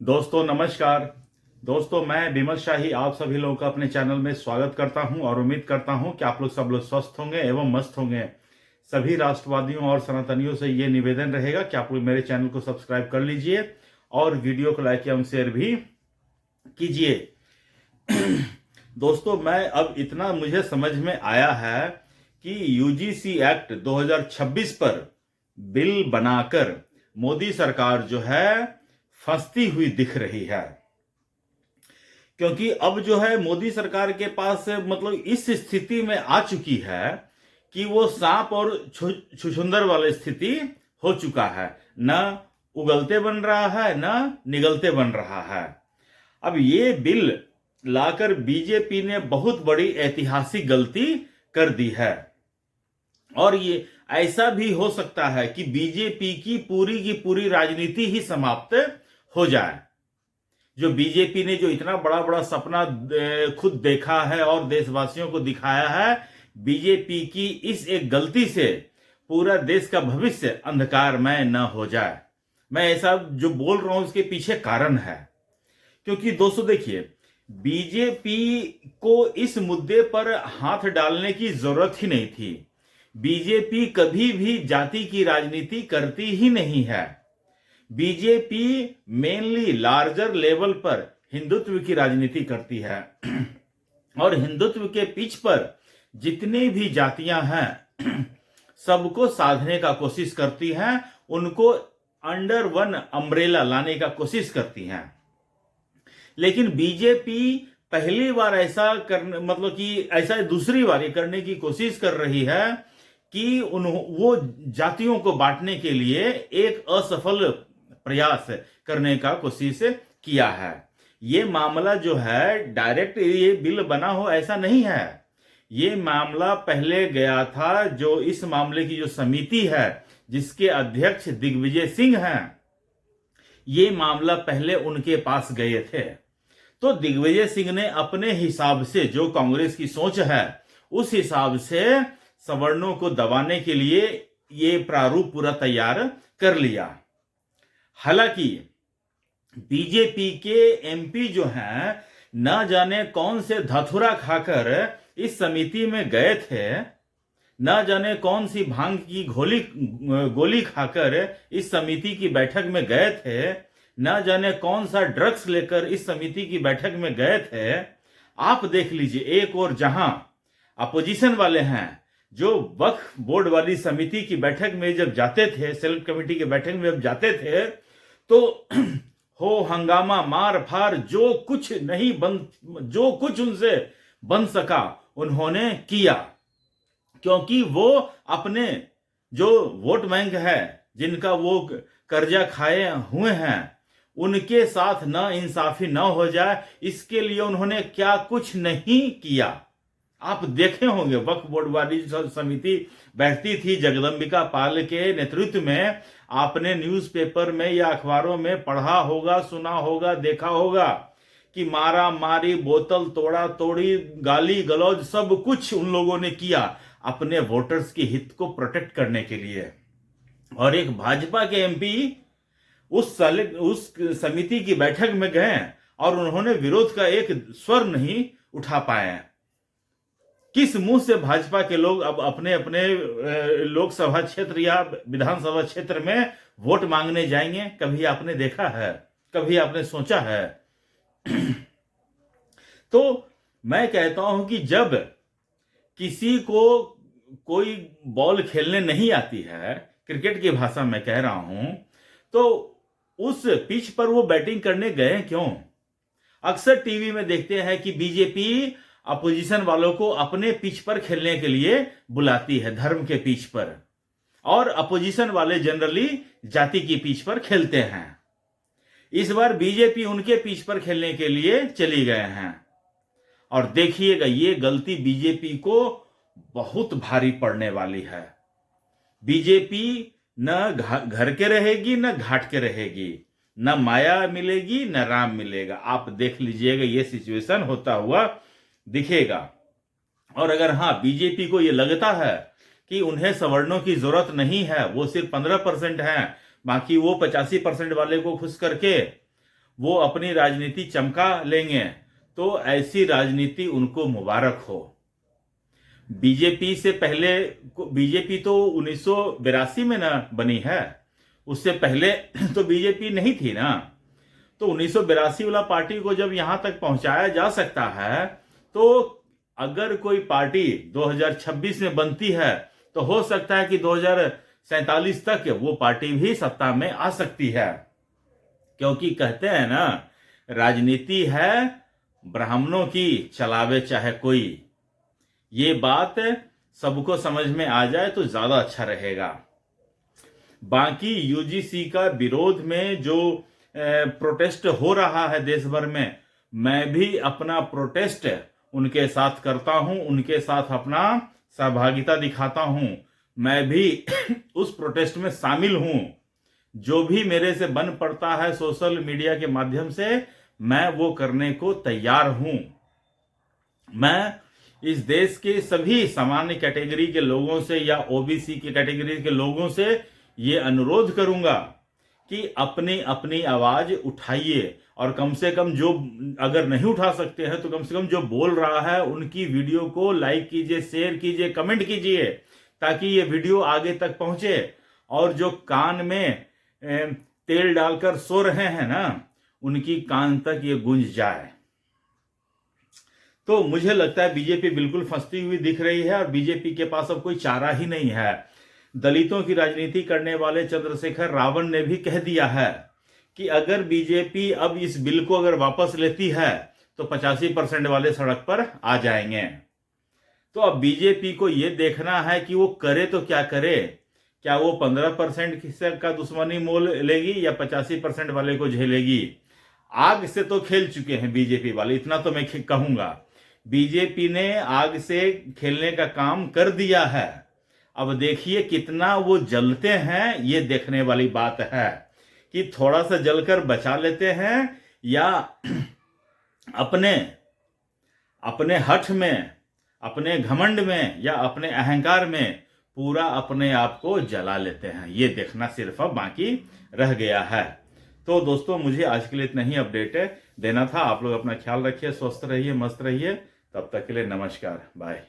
दोस्तों नमस्कार। दोस्तों मैं विमल शाही आप सभी लोगों का अपने चैनल में स्वागत करता हूं और उम्मीद करता हूं कि आप लोग सब लोग स्वस्थ होंगे एवं मस्त होंगे। सभी राष्ट्रवादियों और सनातनियों से ये निवेदन रहेगा कि आप लोग मेरे चैनल को सब्सक्राइब कर लीजिए और वीडियो को लाइक एवं शेयर भी कीजिए। दोस्तों मैं अब इतना मुझे समझ में आया है कि यूजीसी एक्ट 2026 पर बिल बनाकर मोदी सरकार जो है फंसती हुई दिख रही है, क्योंकि अब जो है मोदी सरकार के पास मतलब इस स्थिति में आ चुकी है कि वो सांप और छुछुंदर वाली स्थिति हो चुका है। न उगलते बन रहा है न निगलते बन रहा है। अब ये बिल लाकर बीजेपी ने बहुत बड़ी ऐतिहासिक गलती कर दी है और ये ऐसा भी हो सकता है कि बीजेपी की पूरी राजनीति ही समाप्त हो जाए। जो बीजेपी ने जो इतना बड़ा बड़ा सपना खुद देखा है और देशवासियों को दिखाया है, बीजेपी की इस एक गलती से पूरा देश का भविष्य अंधकारमय न हो जाए। मैं ऐसा जो बोल रहा हूं उसके पीछे कारण है, क्योंकि दोस्तों देखिए, बीजेपी को इस मुद्दे पर हाथ डालने की जरूरत ही नहीं थी। बीजेपी कभी भी जाति की राजनीति करती ही नहीं है। बीजेपी मेनली लार्जर लेवल पर हिंदुत्व की राजनीति करती है और हिंदुत्व के पिच पर जितनी भी जातियां हैं सबको साधने का कोशिश करती हैं, उनको अंडर वन अम्ब्रेला लाने का कोशिश करती हैं। लेकिन बीजेपी पहली बार ऐसा करने मतलब कि ऐसा दूसरी बार ये करने की कोशिश कर रही है कि वो जातियों को बांटने के लिए एक असफल प्रयास करने का कोशिश किया है। ये मामला जो है डायरेक्ट ये बिल बना हो ऐसा नहीं है। ये मामला पहले गया था, जो इस मामले की जो समिति है जिसके अध्यक्ष दिग्विजय सिंह हैं, ये मामला पहले उनके पास गए थे। तो दिग्विजय सिंह ने अपने हिसाब से, जो कांग्रेस की सोच है उस हिसाब से सवर्णों को दबाने के लिए ये प्रारूप पूरा तैयार कर लिया। हालांकि बीजेपी के एमपी जो हैं न जाने कौन से धतूरा खाकर इस समिति में गए थे, न जाने कौन सी भांग की गोली खाकर इस समिति की बैठक में गए थे, न जाने कौन सा ड्रग्स लेकर इस समिति की बैठक में गए थे। आप देख लीजिए, एक और जहां अपोजिशन वाले हैं जो वक्फ बोर्ड वाली समिति की बैठक में जब जाते थे, सेलेक्ट कमेटी की बैठक में जब जाते थे, तो हो हंगामा मार फार जो कुछ उनसे बन सका उन्होंने किया, क्योंकि वो अपने जो वोट बैंक है, जिनका वो कर्जा खाए हुए हैं, उनके साथ ना इंसाफी न हो जाए, इसके लिए उन्होंने क्या कुछ नहीं किया। आप देखे होंगे वक्फ बोर्ड वाली समिति बैठती थी जगदंबिका पाल के नेतृत्व में। आपने न्यूज़पेपर में या अखबारों में पढ़ा होगा, सुना होगा, देखा होगा कि मारा मारी, बोतल तोड़ा तोड़ी, गाली गलौज सब कुछ उन लोगों ने किया अपने वोटर्स के हित को प्रोटेक्ट करने के लिए। और एक भाजपा के एमपी उस समिति की बैठक में गए और उन्होंने विरोध का एक स्वर नहीं उठा पाए। किस मुंह से भाजपा के लोग अब अपने अपने लोकसभा क्षेत्र या विधानसभा क्षेत्र में वोट मांगने जाएंगे? कभी आपने देखा है? कभी आपने सोचा है? तो मैं कहता हूं कि जब किसी को कोई बॉल खेलने नहीं आती है, क्रिकेट की भाषा में कह रहा हूं, तो उस पिच पर वो बैटिंग करने गए क्यों? अक्सर टीवी में देखते हैं कि बीजेपी अपोजिशन वालों को अपने पिच पर खेलने के लिए बुलाती है, धर्म के पिच पर, और अपोजिशन वाले जनरली जाति की पिच पर खेलते हैं। इस बार बीजेपी उनके पिच पर खेलने के लिए चली गए हैं और देखिएगा ये गलती बीजेपी को बहुत भारी पड़ने वाली है। बीजेपी न घर के रहेगी न घाट के रहेगी, न माया मिलेगी न राम मिलेगा। आप देख लीजिएगा ये सिचुएशन होता हुआ दिखेगा। और अगर हां बीजेपी को यह लगता है कि उन्हें सवर्णों की जरूरत नहीं है, वो सिर्फ 15% है, बाकी वो 85% वाले को खुश करके वो अपनी राजनीति चमका लेंगे, तो ऐसी राजनीति उनको मुबारक हो। बीजेपी से पहले, बीजेपी तो 1982 में ना बनी है, उससे पहले तो बीजेपी नहीं थी ना। तो 1982 वाला पार्टी को जब यहां तक पहुंचाया जा सकता है, तो अगर कोई पार्टी 2026 में बनती है तो हो सकता है कि 2047 तक वो पार्टी भी सत्ता में आ सकती है। क्योंकि कहते हैं ना, राजनीति है ब्राह्मणों की, चलावे चाहे कोई। ये बात सबको समझ में आ जाए तो ज्यादा अच्छा रहेगा। बाकी यूजीसी का विरोध में जो प्रोटेस्ट हो रहा है देश भर में, मैं भी अपना प्रोटेस्ट उनके साथ करता हूं, उनके साथ अपना सहभागिता दिखाता हूं। मैं भी उस प्रोटेस्ट में शामिल हूं। जो भी मेरे से बन पड़ता है सोशल मीडिया के माध्यम से, मैं वो करने को तैयार हूं। मैं इस देश के सभी सामान्य कैटेगरी के लोगों से या ओबीसी की कैटेगरी के लोगों से ये अनुरोध करूंगा कि अपनी अपनी आवाज उठाइए, और कम से कम जो अगर नहीं उठा सकते हैं तो कम से कम जो बोल रहा है उनकी वीडियो को लाइक कीजिए, शेयर कीजिए, कमेंट कीजिए, ताकि ये वीडियो आगे तक पहुंचे। और जो कान में तेल डालकर सो रहे हैं ना, उनकी कान तक ये गूंज जाए। तो मुझे लगता है बीजेपी बिल्कुल फंसती हुई दिख रही है, और बीजेपी के पास अब कोई चारा ही नहीं है। दलितों की राजनीति करने वाले चंद्रशेखर रावण ने भी कह दिया है कि अगर बीजेपी अब इस बिल को अगर वापस लेती है तो 85% वाले सड़क पर आ जाएंगे। तो अब बीजेपी को यह देखना है कि वो करे तो क्या करे। क्या वो 15% का दुश्मनी मोल लेगी या 85% वाले को झेलेगी? आग से तो खेल चुके हैं बीजेपी वाले, इतना तो मैं कहूंगा। बीजेपी ने आग से खेलने का काम कर दिया है। अब देखिए कितना वो जलते हैं, ये देखने वाली बात है कि थोड़ा सा जलकर बचा लेते हैं या अपने अपने हठ में, अपने घमंड में या अपने अहंकार में पूरा अपने आप को जला लेते हैं। ये देखना सिर्फ अब बाकी रह गया है। तो दोस्तों, मुझे आज के लिए इतना ही अपडेट देना था। आप लोग अपना ख्याल रखिए, स्वस्थ रहिए, मस्त रहिए। तब तक के लिए नमस्कार, बाय।